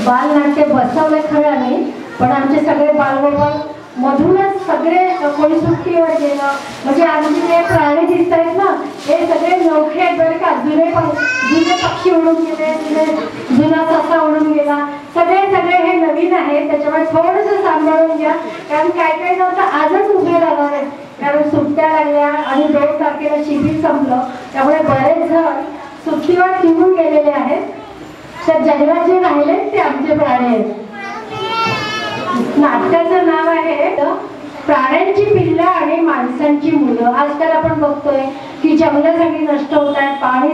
बालनाट्य बसवलं खरं नाही, पण आमचे सगळे बालगोपाल मधूनच सगळे कोणी सुट्टीवर गेलं म्हणजे आमचे जे प्राणी दिसत आहेत ना हे सगळे नौखे आहेत बरं का. जुने पक्षी उडून गेले, जुना ससा उडून गेला. सगळे हे नवीन आहेत, त्याच्यामुळे थोडंसं सांभाळून घ्या. कारण काय नव्हतं आजच उभे राहणार आहेत, कारण सुट्ट्या लागल्या आणि 2 तारखेला शिबिर संपलं. त्यामुळे बरेच जण सुट्टीवर निघून गेलेले आहेत. तर जंगलात जे राहिले ते आमचे प्राणी आहेत. नाटकाचं नाव आहे प्राण्यांची पिल्लं आणि माणसांची मुलं. आजकाल आपण बघतोय की जंगलं सगळी नष्ट होत आहेत, पाणी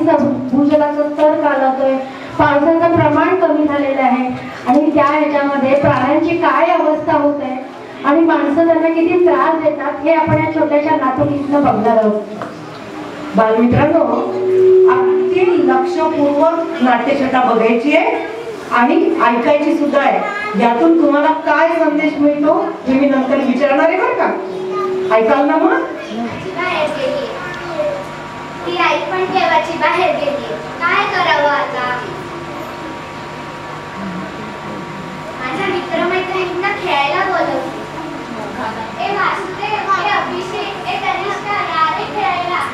भूजलाचा स्तर खालावतोय, पावसाचं प्रमाण कमी झालेलं आहे आणि त्या ह्याच्यामध्ये प्राण्यांची काय अवस्था होत आहे आणि माणसं त्यांना किती त्रास देतात हे आपण या छोट्याशा नाटकीतनं बघणार आहोत. बालमित्रांनो, अगदी लक्षपूर्वक नाट्यछटा बघायची आहे आणि ऐकायची सुद्धा आहे. यातून तुम्हाला काय संदेश मिळतो हे मी नंतर विचारणार आहे बरं का. ऐकाल ना? मग बाहेर गेली ती आई पण देवाची बाहेर गेली. काय करावं आता? माझ्या मित्रमैत्रिणींना खेळायला बोलवते. ए वासुदेव, ए अभिषेक, ए तनिष्का, या रे खेळायला.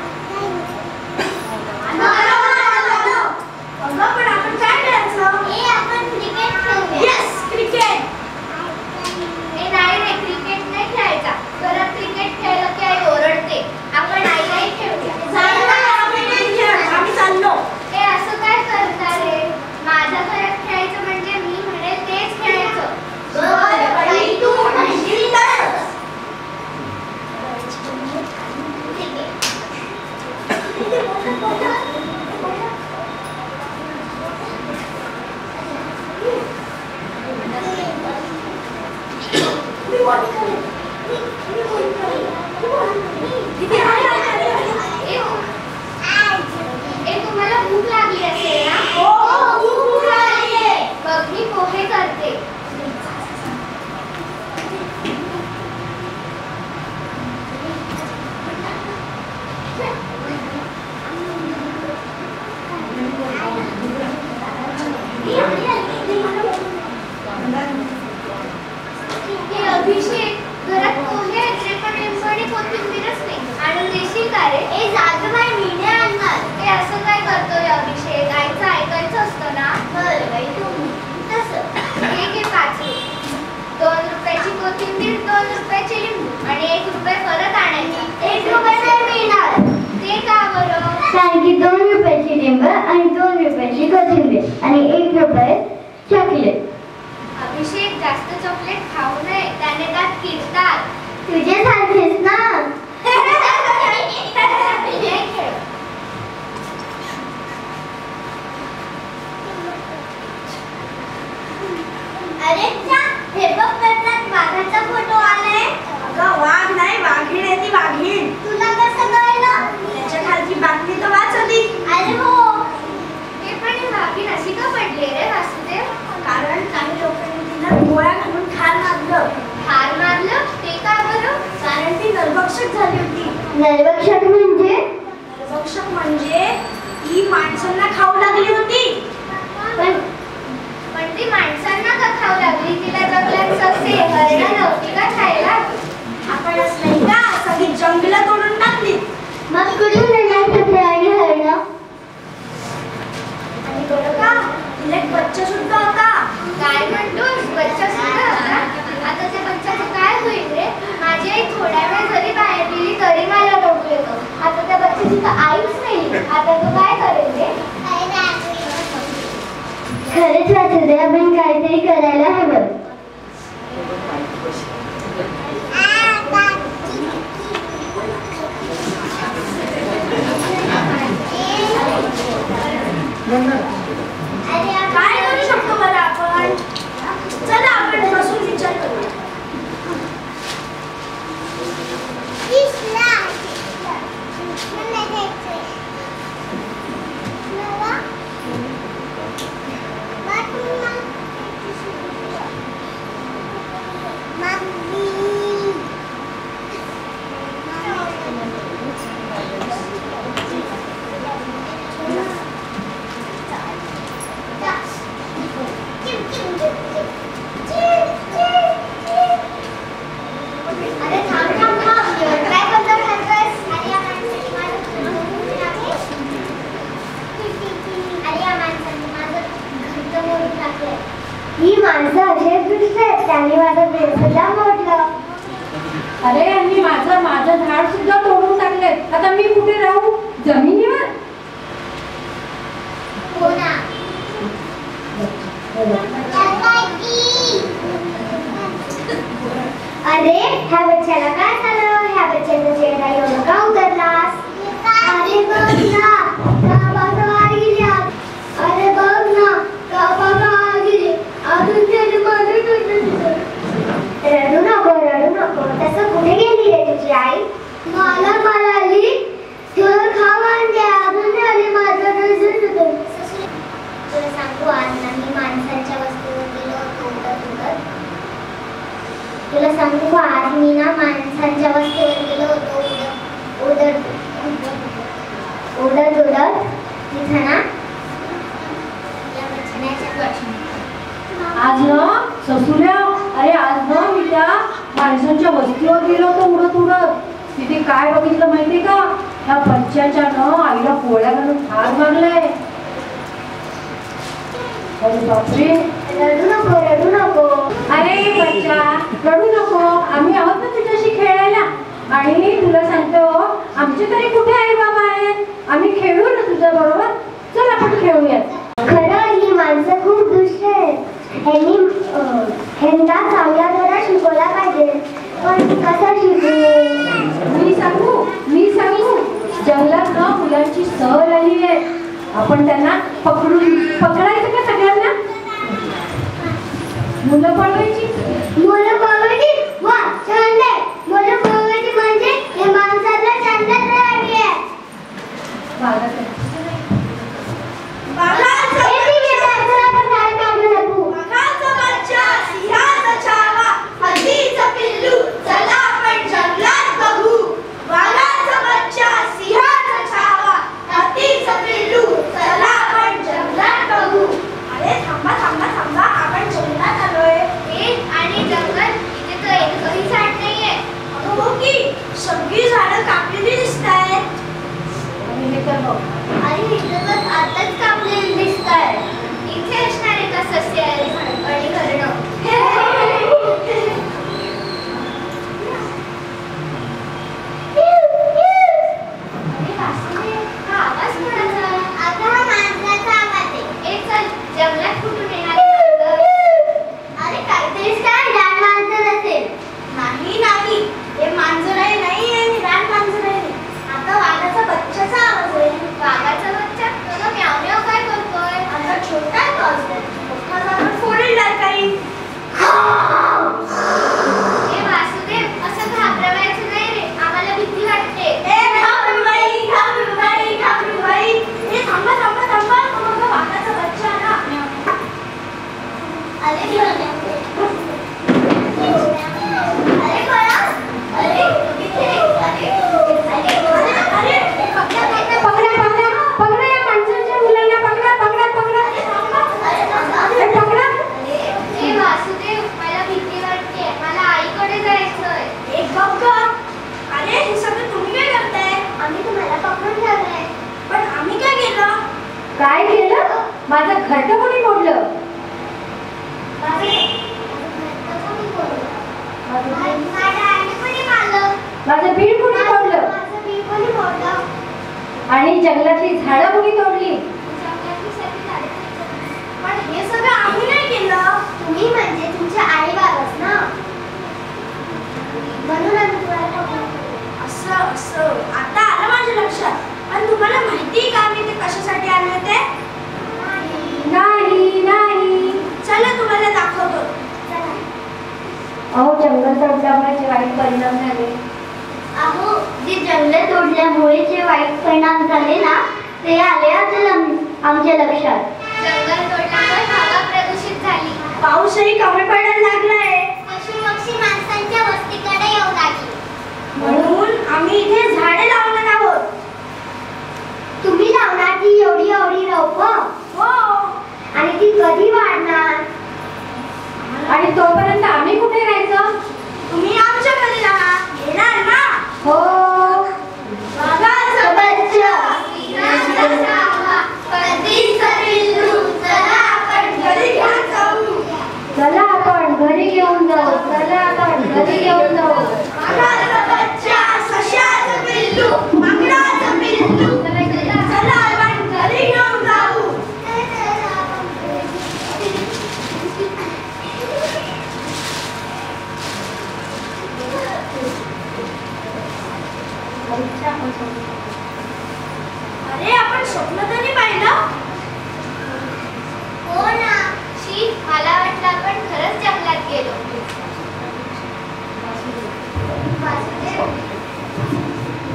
अगं पण आपण काय खेळायचं? ए आपण क्रिकेट खेळूया. Yes, cricket. ए नाही रे, क्रिकेट नाही खेळायचा. घरात क्रिकेट खेळलं की आई ओरडते. आपण आईलाही खेळूया. आम्ही चाललो. ए असं काय करता रे? माझ्या घरात खेळायचं म्हणजे मी म्हणेल तेच खेळायचं. बाई, तू म्हणशील तरच. तुम्हाला भूक लागली असेल ना? हो, भूक लागली आहे. बघ मी पोहे करते. अभिषेक, घरात पोहे आहेत रे, पण लिंबू कोथिंबीरच नाही. आणून देशील का रे? ए जागबाई, मी नाही आणणार. ए असं काय करतोय अभिषेक? आईचं ऐकायचं असतं ना. बरं बाई, तुम्ही तसं घे 5 रुपये. 2 रुपयाची कोथिंबीर, 2 रुपयाचे लिंबू आणि 1 रुपये परत आणायचा. 1 रुपये नाही मिळणार. ते का बरं? कारण की 2 रुपयाची लिंब आणि 2 रुपयाची कोथिंबीर आणि 1 रुपये चॉकलेट. अभिषेक, जास्त चॉकलेट खाऊ नये, त्याने दात किडतात. तुझे सारखेच ना. अरे हे बघ, पेपरात वाघाचा फोटो आलाय. अगं वाघ नाही, वाघीण आहे ती, वाघीण. तुला कसं कळलं? त्याच्या खालची बातमी तर वाचली. अरे हो. हे पण ही वाघीण अशी का पडली रे वासुदेव? कारण काही लोकांनी तिला गोळ्या घालून ठार मारलं. हार मारलं नरभक्षक म्हणजे? नरभक्षक म्हणजे ती माणसांना खाऊ लागली होती. पण ती माणसांना का खाऊ लागली? तिला जंगलात ससे हरणं नव्हती का खायला? आपण असं का सगळी जंगलं तोडून टाकली. मग कुठून येणार ससे आणि हरणं? आणि बरं का तिला एक बच्चा सुद्धा होता. काय म्हणतोस? बच्चा सुद्धा होता? आता त्या बच्चाचं काय होईल रे? माझी आई थोड्या वेळ जरी बाहेर गेली तरी मला रडू येतो. आता त्या बच्चाची तर आईच नाही. आता तो काय करेल रे? खरंच वाचू आपण काहीतरी करायला हवं. काय करू शकतो बरं आपण? चला आपण बसून विचार करूया. अरे थांब थांब थांब. काय बंद घालतोयस? अरे या माणसाने माझं मोडून टाकलंय. ही माणसं असेच दुष्ट आहेत. त्यांनी माझं प्रेम सुद्धा मोडलं. अरे यांनी माझं झाड सुद्धा तोडून टाकले. आता मी कुठे राहू? जमिनीवर? हो ना. अरे ह्या बच्चाला काय झालं? ह्या बच्चाचा चेहरा एवढं का उतरलास? अरे बघ ना का गेली. अरे बघ ना का गेली. अजून त्याने माझं रडू नको. तसं कुठे गेली रे तुझी आई? मला म्हणाली तुला खाऊ आणते. अजून आली माझं तुला सांगू आज ना मी माणसांच्या वस्तूवर गेलो होतो तुला सांगू का आज मी ना माणसांच्या वस्तूवर गेलो होतो उडत तिथं ना आज ना ससुऱ्या, अरे आज ना मी त्या माणसांच्या वस्तीवर गेलो होतो उडत. तिथे काय बघितलं माहितीये का? ह्या बच्च्याच्या ना आईला पोळ्या घालून ठार मारलंय. अरे बापरे. रडू नको. अरे बच्चा रडू नको. आम्ही आहोत ना तुझ्याशी खेळायला. आणि तुला सांगतो आमचे तरी कुठे आई बाबा आहेत? आम्ही खेळू ना तुझ्या बरोबर. चल आपण खेळूयात. खरं ही माणसं खूप दुष्ट आहेत. ह्यांना चांगला धडा शिकवला पाहिजे. पण कसा शिकू? मी सांगू जंगलात ना मुलांची सहल आली आहे. आपण त्यांना पकडायचं का सगळ्यांना? मुलं पळवायची. वा छान आहे. मुलं पळवायची म्हणजे हे माणसाला छंदच राहिली आहे. वाघाचा बच्चा, सिंहाचा छावा, हत्तीचं पिल्लू, चला आपण जंगलात बघू. वाघाचा बच्चा, सिंहाचा छावा, हत्तीचं पिल्लू, चला आपण जंगलात बघू. बघ अरे हे सगळं तुम्ही काय करताय? आम्ही तुम्हाला पकडून ठेवलंय. पण आम्ही काय केलं? काय केलं? माझं घरटं कोणी मोडलं? माझं बीड कोणी तोडलं? आणि जंगलातली झाडं कोणी तोडली? पण हे सगळं आम्ही नाही केलं. तुम्ही म्हणजे तुमच्या आई बाबाच ना, म्हणून आम्ही तुम्हाला पकडून ठेवलंय. असं असं आता आलं माझ्या लक्षात. पण तुम्हाला माहिती का मी ते कशासाठी आले होते? नाही नाही. चला तुम्हाला दाखवतो. अहो जंगल तोडल्यामुळे जे वाईट परिणाम झाले. अहो जे जंगल तोडल्यामुळे जे वाईट परिणाम झाले ना, ते आले असेल आमच्या लक्षात. जंगल तोडल्यामुळे हवा प्रदूषित झाली, पाऊसही कमी पडायला लागलाय, पशु पक्षी माणसांच्या वस्तीकडे येऊ लागले. म्हणून आम्ही इथे झाडे लावणार आहोत. तुम्ही लावणार ती एवढी एवढी रोपं? हो. आणि ती कधी वाढणार? आणि तोपर्यंत आम्ही कुठे राहायचं? तुम्ही आमच्या घरी राहा. येणार ना? हो. वाघाचं बच्चा, चला आपण घरी घेऊन जाऊ. चला आपण घरी घेऊन जाऊ. वाघाचं बच्चा, सश्याचं पिल्लू, माकडाचं पिल्लू. चला आपण घरी घेऊन जाऊ. अरे आपण स्वप्न तरी पाहिलं. हो ना. शी, मला वाटलं आपण खरंच जंगलात गेलो.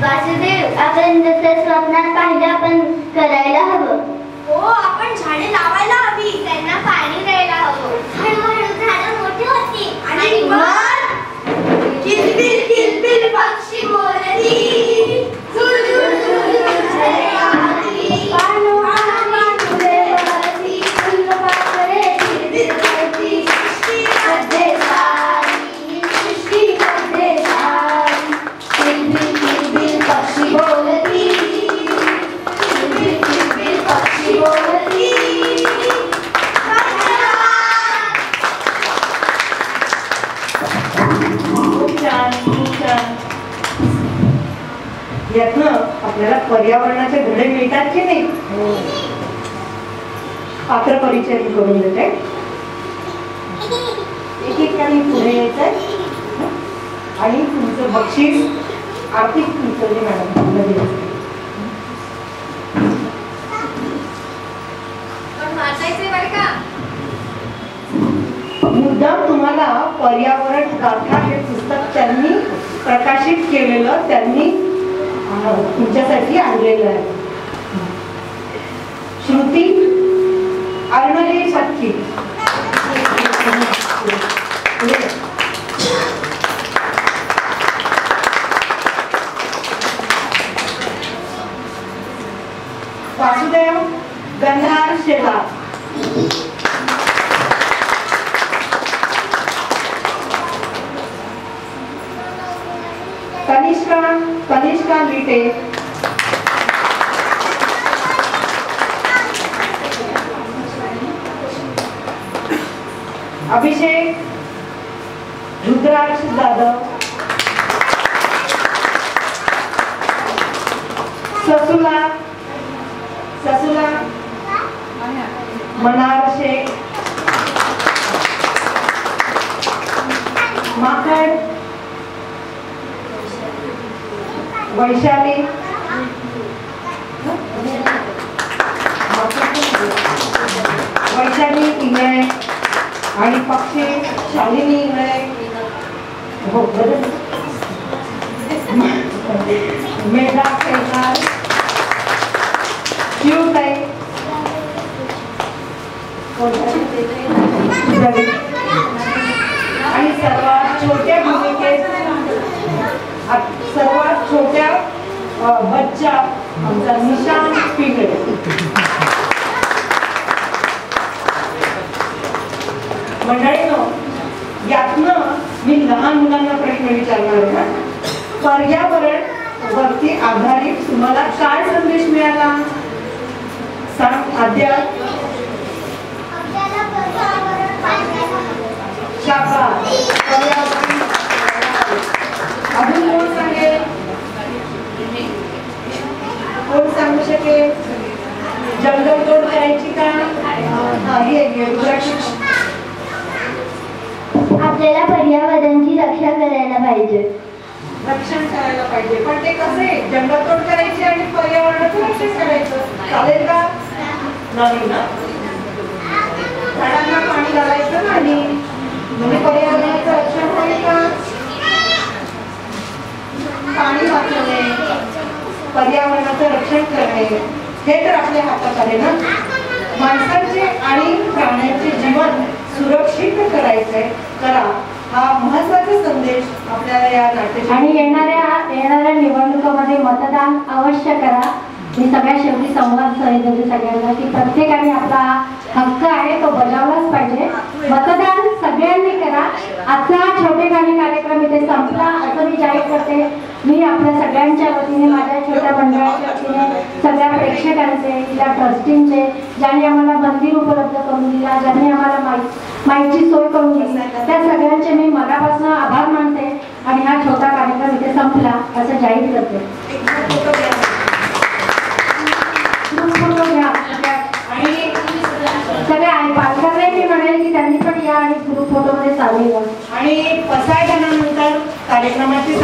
वासुदेव, आपण जसं स्वप्नात पाहिलं आपण करायला हवं. हो आपण झाडे लावायला हवी. त्यांना पाणी द्यायला हवं. हळूहळू झाडं मोठी होती आणि मग किलबिल किलबिल पक्षी बोलती, झुळझुळ झुळझुळ झाडे आली. पानो पानो फुले वाहती, फुलपाखरे किलबिल करती. सृष्टी सारी, सृष्टी मध्ये सारी. किलबिल किलबिल पक्षी बोलती, किलबिल किलबिल पक्षी बोलती. खूप छान, खूप छान. यातनं आपल्याला पर्यावरणाचे धडे मिळतात की नाही? पात्र परिचय मी करून देते. एक एक ठिकाणी पुढे यायचंय आणि तुमचं बक्षीस आर्थिक कुलकर्णी मॅडम तुम्हाला द्यायचं. मुद्दाम तुम्हाला पर्यावरण गाथा हे पुस्तक त्यांनी प्रकाशित केलेलं त्यांनी तुमच्यासाठी आणलेलं आहे. श्रुती अर्णले साक्षी. वासुदेव गंधार शेलार. कनिष्का लिटे. अभिषेक रुद्राक्ष जाधव. ससुला मनार शेख. माखड वैशाली. वैशाली इंगळे आणि पक्षी शालिनी इंगळे. हो बरं. मेघा शेखार. शिवताई आणि सर्वात छोट्या भूमिकेत सर्वात छोट्या बच्चा आमचा निशांत पिंगळे. मंडळींनो, यातनं मी लहान मुलांना प्रश्न विचारणार आहे ना. पर्यावरण वरती आधारित तुम्हाला काय संदेश मिळाला सांग आद्या. शाबास. पर्यावरण. अजून कोण सांगेल? कोण सांगू शकेल? जंगल तोड करायची का? आपल्याला पर्यावरणाची रक्षा करायला पाहिजे. रक्षण करायला पाहिजे. पण ते कसं आहे? जंगल तोड करायची आणि पर्यावरणाचं रक्षण करायचं चालेल का? नाही ना. झाडांना पाणी घालायचं नाही म्हणजे पर्यावरणाचं रक्षण होईल का? पाणी वाचवणे, पर्यावरणाचं रक्षण करणे हे तर आपल्या हातात आहे ना. माणसांचे आणि प्राण्यांचे जीवन सुरक्षित करायचंय करा हा महत्त्वाचा संदेश आपल्याला या नाट्याच्या आणि येणाऱ्या निवडणुकामध्ये मतदान अवश्य करा. मी सगळ्या शेवटी संवाद देते सगळ्यांना की प्रत्येकाने आपला हक्क आहे तो बजावलाच पाहिजे. मतदान सगळ्यांनी करा. आजचा हा छोटेखानी कार्यक्रम इथे संपला असं मी जाहीर करते. मी आपल्या सगळ्यांच्या वतीने माझ्या छोट्या मंडळाच्या वतीने सगळ्या प्रेक्षकांचे, त्या ट्रस्टींचे, ज्यांनी आम्हाला मंदिर उपलब्ध करून दिला, ज्यांनी आम्हाला माईची सोय करून दिली, त्या सगळ्यांचे मी मनापासून आभार मानते आणि हा छोटा कार्यक्रम इथे संपला असं जाहीर करते. फोटो घ्या आणि सगळ्या पालकांनाही मी म्हणेल की त्यांनी पण या आणि ग्रुप फोटोमध्ये सामील व्हा. आणि पसायदानानंतर कार्यक्रमाची